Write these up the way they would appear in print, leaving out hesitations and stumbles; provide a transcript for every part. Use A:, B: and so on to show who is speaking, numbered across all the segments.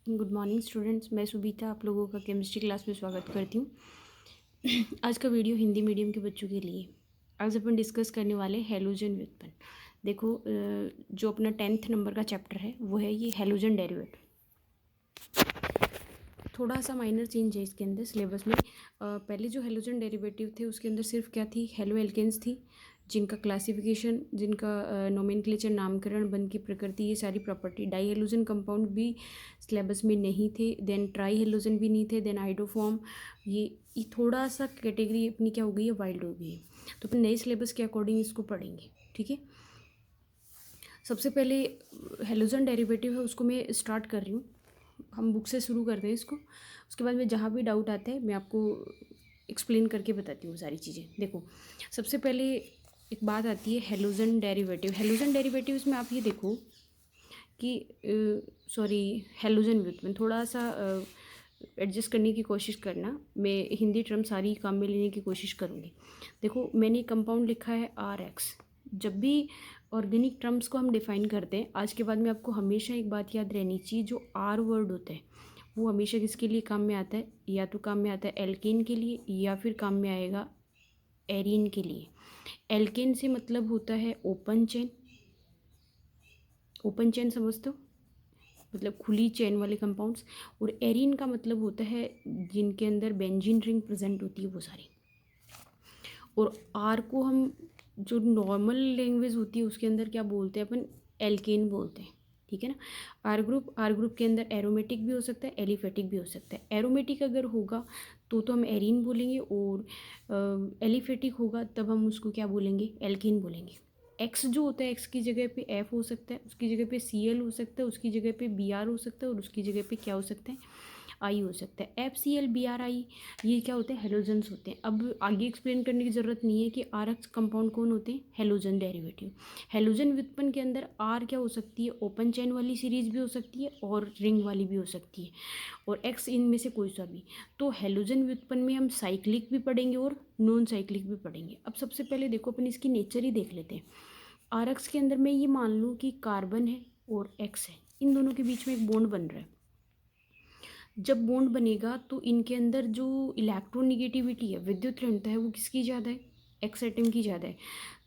A: Good morning students, मैं सुबीता आप लोगों का केमिस्ट्री क्लास में स्वागत करती हूँ। आज का वीडियो हिंदी मीडियम के बच्चों के लिए। आज अपन डिस्कस करने वाले हैलोजन व्युत्पन्न। देखो, जो अपना 10th नंबर का चैप्टर है वो है ये हैलोजन डेरिवेटिव। थोड़ा सा माइनर चेंज है इसके अंदर सिलेबस में। पहले जो हैलोजन डेरिवेटिव थे उसके अंदर सिर्फ क्या थी, हेलो एल्केन्स थी, जिनका क्लासिफिकेशन, जिनका नोमेनक्लेचर, नामकरण, बंध की प्रकृति, ये सारी प्रॉपर्टी। डाई हेलोजन कंपाउंड भी सिलेबस में नहीं थे, देन ट्राई हेलोजन भी नहीं थे, देन आइडोफॉर्म। ये थोड़ा सा कैटेगरी अपनी क्या हो गई है, वाइल्ड हो गई है। तो अपन नए सिलेबस के अकॉर्डिंग इसको पढ़ेंगे, ठीक है। सबसे पहले हेलोजन डेरिवेटिव है उसको मैं स्टार्ट कर रही हूँ। हम बुक से शुरू करते हैं इसको, उसके बाद में जहाँ भी डाउट आता है मैं आपको एक्सप्लेन करके बताती हूँ सारी चीज़ें। देखो, सबसे पहले एक बात आती है हैलोजन डेरिवेटिव। हैलोजन डेरिवेटिव्स में आप ये देखो कि हैलोजन व्युत्पन्न थोड़ा सा एडजस्ट करने की कोशिश करना। मैं हिंदी टर्म सारी काम में लेने की कोशिश करूँगी। देखो, मैंने कंपाउंड लिखा है RX। जब भी ऑर्गेनिक टर्म्स को हम डिफाइन करते हैं, आज के बाद में आपको हमेशा एक बात याद रहनी चाहिए, जो R वर्ड होता है वो हमेशा किसके लिए काम में आता है, या तो काम में आता है एल्केन के लिए, या फिर काम में आएगा एरीन के लिए। एल्केन से मतलब होता है ओपन चेन। ओपन चेन समझते हो, मतलब खुली चेन वाले कंपाउंड्स। और एरीन का मतलब होता है जिनके अंदर बेंजीन रिंग प्रेजेंट होती है वो सारी। और आर को हम जो नॉर्मल लैंग्वेज होती है उसके अंदर क्या बोलते हैं अपन, एल्केन बोलते हैं, ठीक है ना। आर ग्रुप के अंदर एरोमेटिक भी हो सकता है, एलिफेटिक भी हो सकता है। एरोमेटिक अगर होगा तो हम एरीन बोलेंगे, और एलिफेटिक होगा तब हम उसको क्या बोलेंगे, एल्केन बोलेंगे। एक्स जो होता है, एक्स की जगह पे एफ हो सकता है, उसकी जगह पे Cl हो सकता है, उसकी जगह पे Br हो सकता है, और उसकी जगह पे क्या हो सकता है, आई हो सकता है। FCl Bri ये क्या होते हैं, हेलोजन्स होते हैं। अब आगे एक्सप्लेन करने की ज़रूरत नहीं है कि RX कंपाउंड कौन होते हैं, हेलोजन डेरिवेटिव। हेलोजन व्युत्पन्न के अंदर R क्या हो सकती है, ओपन चेन वाली सीरीज भी हो सकती है और रिंग वाली भी हो सकती है, और X इनमें से कोई सा भी। तो हेलोजन व्युत्पन्न में हम साइक्लिक भी पढ़ेंगे और नॉन साइक्लिक भी पढ़ेंगे। अब सबसे पहले देखो, अपन इसकी नेचर ही देख लेते हैं। RX के अंदर मैं ये मान लूँ कि कार्बन है और X है, इन दोनों के बीच में एक बॉन्ड बन रहा है। जब बॉन्ड बनेगा तो इनके अंदर जो इलेक्ट्रोनिगेटिविटी है, विद्युत ऋणता है, वो किसकी ज़्यादा है, एक्स एटम की ज़्यादा है।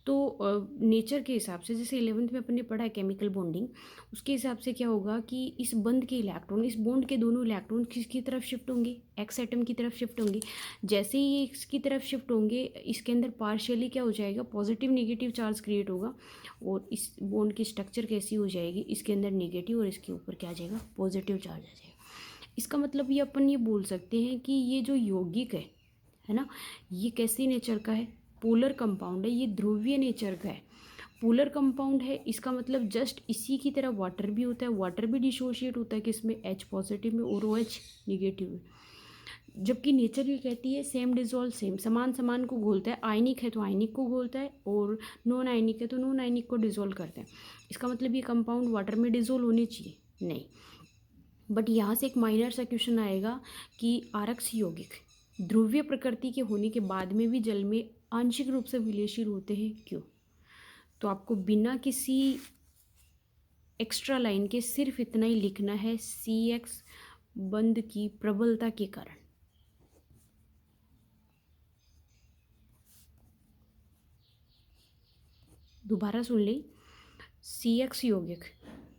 A: तो नेचर के हिसाब से, जैसे 11th में अपन ने पढ़ा है केमिकल बॉन्डिंग, उसके हिसाब से क्या होगा कि इस बंध के इलेक्ट्रॉन, इस बॉन्ड के दोनों इलेक्ट्रॉन किसकी तरफ शिफ्ट होंगे, एक्स एटम की तरफ शिफ्ट होंगे। जैसे ही ये इसकी तरफ शिफ्ट होंगे, इसके अंदर पार्शियली क्या हो जाएगा, पॉजिटिव नेगेटिव चार्ज क्रिएट होगा, और इस बॉन्ड की स्ट्रक्चर कैसी हो जाएगी, इसके अंदर नेगेटिव और इसके ऊपर क्या आ जाएगा, पॉजिटिव चार्ज आ जाएगा। इसका मतलब ये अपन ये बोल सकते हैं कि ये जो यौगिक है ना, ये कैसी नेचर का है, पोलर कंपाउंड है, ये ध्रुवीय नेचर का है। पोलर कंपाउंड है, इसका मतलब जस्ट इसी की तरह वाटर भी होता है, वाटर भी डिसोशिएट होता है किसमें, H पॉजिटिव में और OH निगेटिव में। जबकि नेचर ये कहती है सेम डिजोल्व सेम, समान समान को घोलता है। आयनिक है तो आयनिक को घोलता है, और नॉन आयनिक है तो नॉन आयनिक को डिजोल्व करता है। इसका मतलब ये कंपाउंड वाटर में डिजोल्व होने चाहिए, नहीं। बट यहाँ से एक माइनर सा क्वेश्चन आएगा कि RX यौगिक ध्रुवीय प्रकृति के होने के बाद में भी जल में आंशिक रूप से विलेयशील होते हैं, क्यों। तो आपको बिना किसी एक्स्ट्रा लाइन के सिर्फ इतना ही लिखना है, CX बंध की प्रबलता के कारण। दोबारा सुन ले, CX यौगिक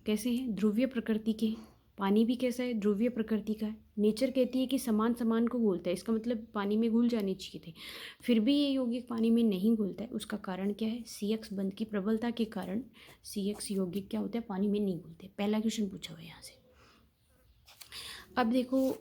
A: कैसे हैं, ध्रुवीय प्रकृति के। पानी भी कैसा है, ध्रुवीय प्रकृति का है। नेचर कहती है कि समान समान को घुलता है, इसका मतलब पानी में घुल जाने चाहिए थे, फिर भी ये यौगिक पानी में नहीं घुलता है। उसका कारण क्या है, CX बंध की प्रबलता के कारण CX यौगिक क्या होता है, पानी में नहीं घुलते। पहला क्वेश्चन पूछा हुआ है यहाँ से। अब देखो,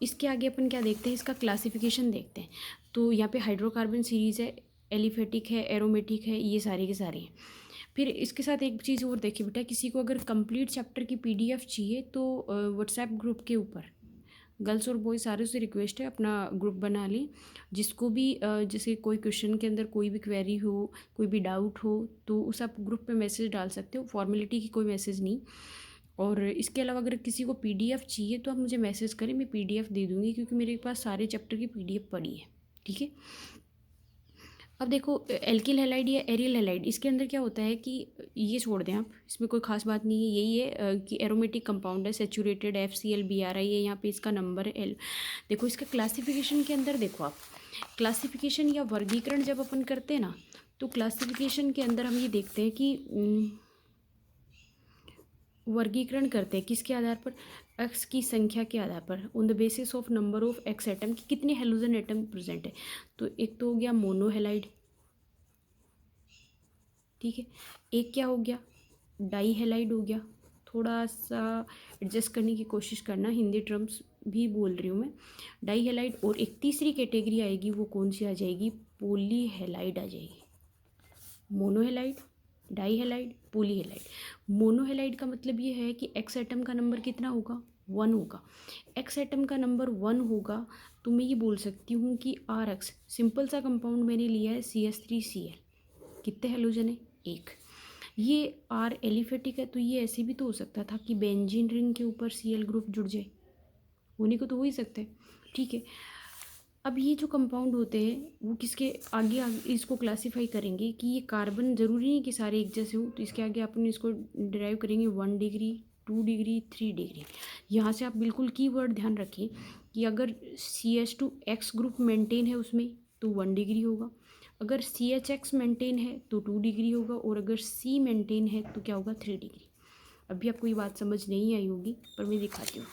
A: इसके आगे अपन क्या देखते हैं, इसका क्लासिफिकेशन देखते हैं। तो यहाँ पे हाइड्रोकार्बन सीरीज़ है, एलिफेटिक है, एरोमेटिक है, ये सारे के सारे हैं। फिर इसके साथ एक चीज़ और देखिए बेटा, किसी को अगर कंप्लीट चैप्टर की PDF चाहिए तो व्हाट्सएप ग्रुप के ऊपर गर्ल्स और बॉयज़ सारे से रिक्वेस्ट है, अपना ग्रुप बना ली। जिसको भी जैसे कोई क्वेश्चन के अंदर कोई भी क्वेरी हो, कोई भी डाउट हो, तो उस आप ग्रुप पे मैसेज डाल सकते हो, फॉर्मेलिटी की कोई मैसेज नहीं। और इसके अलावा अगर किसी को PDF चाहिए तो आप मुझे मैसेज करें, मैं PDF दे दूँगी, क्योंकि मेरे पास सारे चैप्टर की PDF पड़ी है, ठीक है। अब देखो एल्किल हैलाइड या एरियल हैलाइड, इसके अंदर क्या होता है कि ये छोड़ दें आप, इसमें कोई खास बात नहीं है, यही है कि एरोमेटिक कंपाउंड है, सेचूरेटेड FCl Bri है, यहाँ पे इसका नंबर है L। देखो इसका क्लासिफिकेशन के अंदर देखो आप, क्लासिफिकेशन या वर्गीकरण जब अपन करते हैं ना, तो क्लासिफिकेशन के अंदर हम ये देखते हैं कि वर्गीकरण करते हैं किसके आधार पर, एक्स की संख्या के आधार पर, on the basis of number of x atom, कि कितने हेलोजन एटम प्रेजेंट है। तो एक तो हो गया मोनोहेलाइड, ठीक है, एक क्या हो गया, डाई हेलाइड हो गया। थोड़ा सा एडजस्ट करने की कोशिश करना, हिंदी टर्म्स भी बोल रही हूँ मैं। डाई हेलाइड, और एक तीसरी कैटेगरी आएगी, वो कौन सी आ जाएगी, पोली हेलाइड आ जाएगी। मोनोहेलाइड, डाईहेलाइड, पॉलीहेलाइड। मोनोहेलाइड का मतलब ये है कि एक्स एटम का नंबर कितना होगा, 1 होगा। एक्स एटम का नंबर 1 होगा तो मैं ये बोल सकती हूँ कि आर एक्स, सिंपल सा कंपाउंड मैंने लिया है CH3Cl, कितने हेलोजन है, 1। ये आर एलिफेटिक है, तो ये ऐसे भी तो हो सकता था कि बेंजीन रिंग के ऊपर Cl ग्रुप जुड़ जाए, होने को तो हो ही सकता है, ठीक है। अब ये जो कंपाउंड होते हैं वो किसके आगे आगे इसको क्लासीफाई करेंगे कि ये कार्बन, ज़रूरी नहीं कि सारे एक जैसे हो, तो इसके आगे अपन इसको डिराइव करेंगे 1 डिग्री, 2 डिग्री, 3 डिग्री। यहाँ से आप बिल्कुल कीवर्ड ध्यान रखिए कि अगर CH2X ग्रुप मेंटेन है उसमें तो 1 डिग्री होगा, अगर CHX मेंटेन है तो 2 डिग्री होगा, और अगर C मेंटेन है तो क्या होगा, 3 डिग्री। अभी आपको ये बात समझ नहीं आई होगी पर मैं दिखाती हूँ।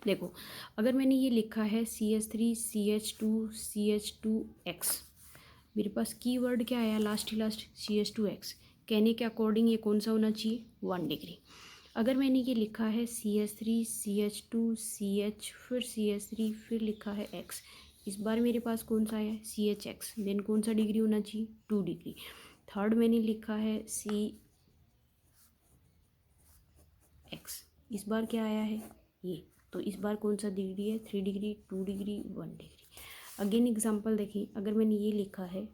A: देखो अगर मैंने ये लिखा है CH3CH2CH2X, मेरे पास कीवर्ड क्या आया, लास्ट ही लास्ट CH2X, कहने के अकॉर्डिंग ये कौन सा होना चाहिए, 1 डिग्री। अगर मैंने ये लिखा है CH3CH2CH फिर CH3 फिर लिखा है X, इस बार मेरे पास कौन सा आया, CHX, देन कौन सा डिग्री होना चाहिए, 2 डिग्री। थर्ड मैंने लिखा है CX, इस बार क्या आया है, ये, तो इस बार कौन सा डिग्री है, 3 degree, 2 degree, 1 degree. Again example देखिए, अगर मैंने ये लिखा है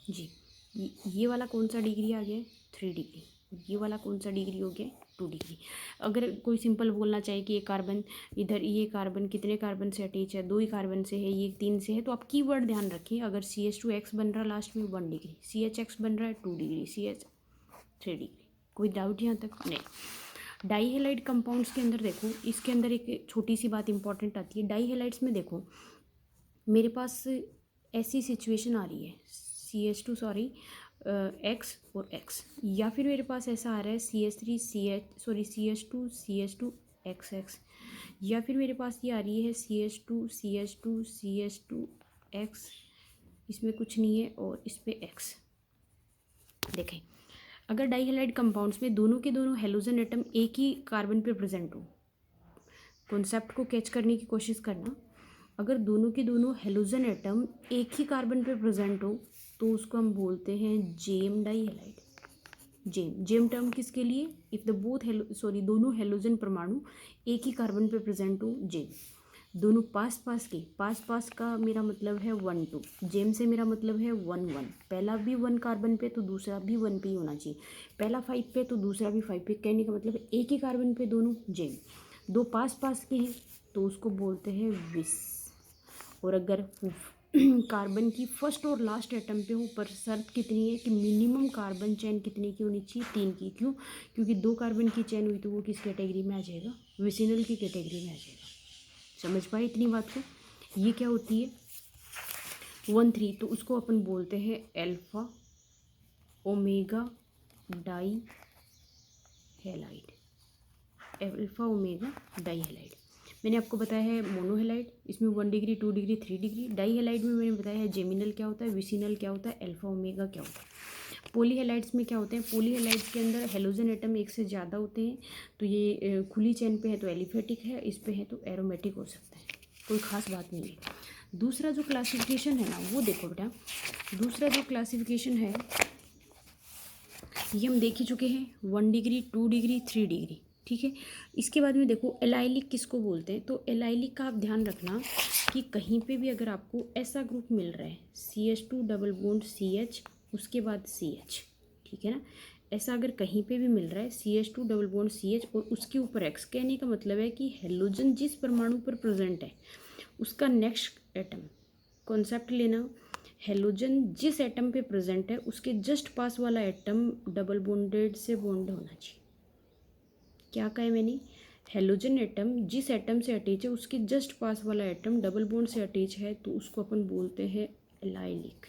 A: जी, ये वाला कौन सा डिग्री आ गया, 3 डिग्री, ये वाला कौन सा डिग्री हो गया, 2 डिग्री। अगर कोई सिंपल बोलना चाहे कि ये कार्बन इधर, ये कार्बन कितने कार्बन से अटैच है, 2 ही कार्बन से है, ये 3 से है, तो आप कीवर्ड ध्यान रखिए। अगर CH2X बन रहा है लास्ट में 1 डिग्री, CHX बन रहा है 2 डिग्री, CH 3 डिग्री। कोई डाउट यहाँ तक नहीं। डाईहेलाइड कंपाउंड्स के अंदर देखो, इसके अंदर एक छोटी सी बात इंपॉर्टेंट आती है। डाईहेलाइड्स में देखो मेरे पास ऐसी सिचुएशन आ रही है, CH2 सॉरी X और X, या फिर मेरे पास ऐसा आ रहा है CH2XX, या फिर मेरे पास ये आ रही है CH2 इसमें कुछ नहीं है और इस पर X। देखें अगर डाईहेलाइड कंपाउंड्स में दोनों के दोनों हेलोजन एटम एक ही कार्बन पे प्रेजेंट हो, कॉन्सेप्ट को कैच करने की कोशिश करना, अगर दोनों के दोनों हेलोजन एटम एक ही कार्बन पे प्रेजेंट हो तो उसको हम बोलते हैं जेम डाईहेलाइड। जेम टर्म किसके लिए, इफ द बोथ दोनों हेलोजन परमाणु एक ही कार्बन पे प्रेजेंट हो, जेम। दोनों पास पास का मेरा मतलब है 1 2, जेम से मेरा मतलब है 1 1, पहला भी 1 कार्बन पे तो दूसरा भी 1 पे ही होना चाहिए, पहला 5 पे तो दूसरा भी 5 पे, कहने का मतलब है एक ही कार्बन पे दोनों जेम। दो पास के हैं तो उसको बोलते हैं विस। और अगर कार्बन की फर्स्ट और लास्ट एटम पे हो, पर शर्त कितनी है कि मिनिमम कार्बन चेन कितने की होनी चाहिए, 3 की। क्यों, क्योंकि 2 कार्बन की चेन हुई तो वो किस कैटेगरी में आ जाएगा, विसिनल की कैटेगरी में आ जाएगा। समझ पाए इतनी बात को। ये क्या होती है 1 3, तो उसको अपन बोलते हैं alpha omega die halide, alpha omega die halide. मैंने आपको बताया है मोनोहेलाइड, इसमें 1 डिग्री, 2 डिग्री, 3 डिग्री। डाईहेलाइड में मैंने बताया है जेमिनल क्या होता है, विसिनल क्या होता है, अल्फा ओमेगा क्या होता है। पॉलीहेलाइड्स में क्या होते हैं, पॉलीहेलाइड्स के अंदर हेलोजन एटम एक से ज़्यादा होते हैं, तो ये खुली चेन पे है तो एलिफेटिक है, इस पे है तो एरोमेटिक हो सकता है, कोई ख़ास बात नहीं है। दूसरा जो क्लासिफिकेशन है ना वो देखो बेटा, दूसरा जो क्लासिफिकेशन है ये हम देख ही चुके हैं, 1 डिग्री, 2 डिग्री, 3 डिग्री, ठीक है। इसके बाद में देखो एलाइलिक किसको बोलते हैं, तो एलाइलिक का आप ध्यान रखना कि कहीं पे भी अगर आपको ऐसा ग्रुप मिल रहा है CH2 डबल बॉन्ड CH उसके बाद CH, ठीक है ना, ऐसा अगर कहीं पे भी मिल रहा है CH2 डबल बॉन्ड CH और उसके ऊपर X, कहने का मतलब है कि हेलोजन जिस परमाणु पर प्रेजेंट है उसका नेक्स्ट एटम, कॉन्सेप्ट लेना, हेलोजन जिस एटम पे प्रेजेंट है उसके जस्ट पास वाला एटम डबल बॉन्डेड से बॉन्ड होना चाहिए। क्या कहा है मैंने, हेलोजन एटम जिस एटम से अटैच है उसके जस्ट पास वाला एटम डबल बॉन्ड से अटैच है तो उसको अपन बोलते हैं एलाइलिक।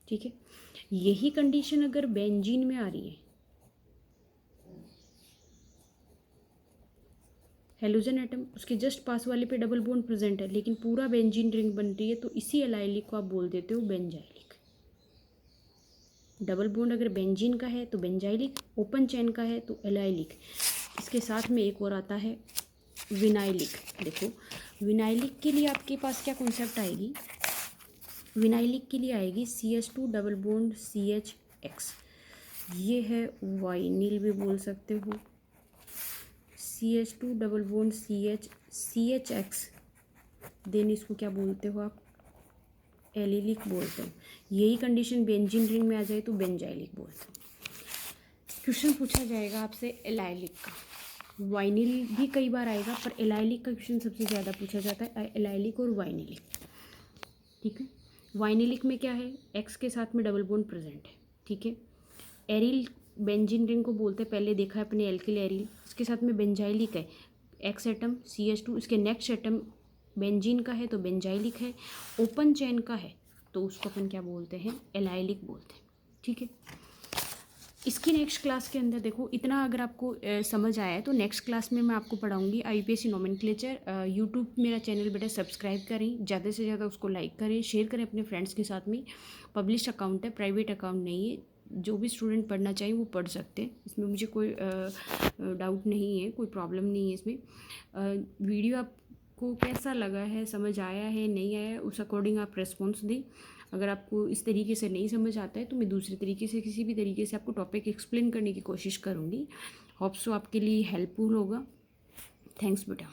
A: ठीक है, यही कंडीशन अगर बेंजीन में आ रही है, हेलोजन एटम उसके जस्ट पास वाले पे डबल बॉन्ड प्रेजेंट है लेकिन पूरा बेंजीन रिंग बन रही है, तो इसी एलाइलिक को आप बोल देते हो बेंजाइलिक। डबल बॉन्ड अगर बेंजीन का है तो बेंजाइलिक, ओपन चेन का है तो एलाइलिक। इसके साथ में एक और आता है विनाइलिक। देखो विनाइलिक के लिए आपके पास क्या कॉन्सेप्ट आएगी, विनाइलिक के लिए आएगी CH2 डबल बॉन्ड CHX, ये है वाइनिल भी बोल सकते हो, CH2 double bond CHX, then इसको क्या बोलते हो आप, एलिलिक बोलते हो। यही कंडीशन बेंजीन रिंग में आ जाए तो बेंजाइलिक बोलते हो। क्वेश्चन पूछा जाएगा आपसे एलाइलिक का, वाइनिल भी कई बार आएगा पर एलाइलिक का क्वेश्चन सबसे ज़्यादा पूछा जाता है, एलाइलिक और वाइनिलिक। ठीक है, वाइनिलिक में क्या है, एक्स के साथ में डबल बॉन्ड प्रेजेंट है। ठीक है, एरिल बेंजीन रिंग को बोलते हैं, पहले देखा है अपने एल्किल एरिल, इसके साथ में बेंजाइलिक है, एक्स एटम CH2, इसके नेक्स्ट एटम बेंजीन का है तो बेंजाइलिक है, ओपन चेन का है तो उसको अपन क्या बोलते हैं, एलाइलिक बोलते हैं। ठीक है, इसकी नेक्स्ट क्लास के अंदर देखो, इतना अगर आपको समझ आया है तो नेक्स्ट क्लास में मैं आपको पढ़ाऊंगी IUPAC नोमेनक्लेचर। यूट्यूब मेरा चैनल बेटा सब्सक्राइब करें, ज़्यादा से ज़्यादा उसको लाइक करें, शेयर करें अपने फ्रेंड्स के साथ में। पब्लिश अकाउंट है, प्राइवेट अकाउंट नहीं है, जो भी स्टूडेंट पढ़ना चाहिए वो पढ़ सकते हैं, इसमें मुझे कोई डाउट नहीं है, कोई प्रॉब्लम नहीं है इसमें। वीडियो आपको कैसा लगा है, समझ आया है नहीं आया, उस अकॉर्डिंग आप रेस्पॉन्स दें। अगर आपको इस तरीके से नहीं समझ आता है तो मैं दूसरे तरीके से, किसी भी तरीके से आपको टॉपिक एक्सप्लेन करने की कोशिश करूँगी। होप सो आपके लिए हेल्पफुल होगा। थैंक्स बेटा।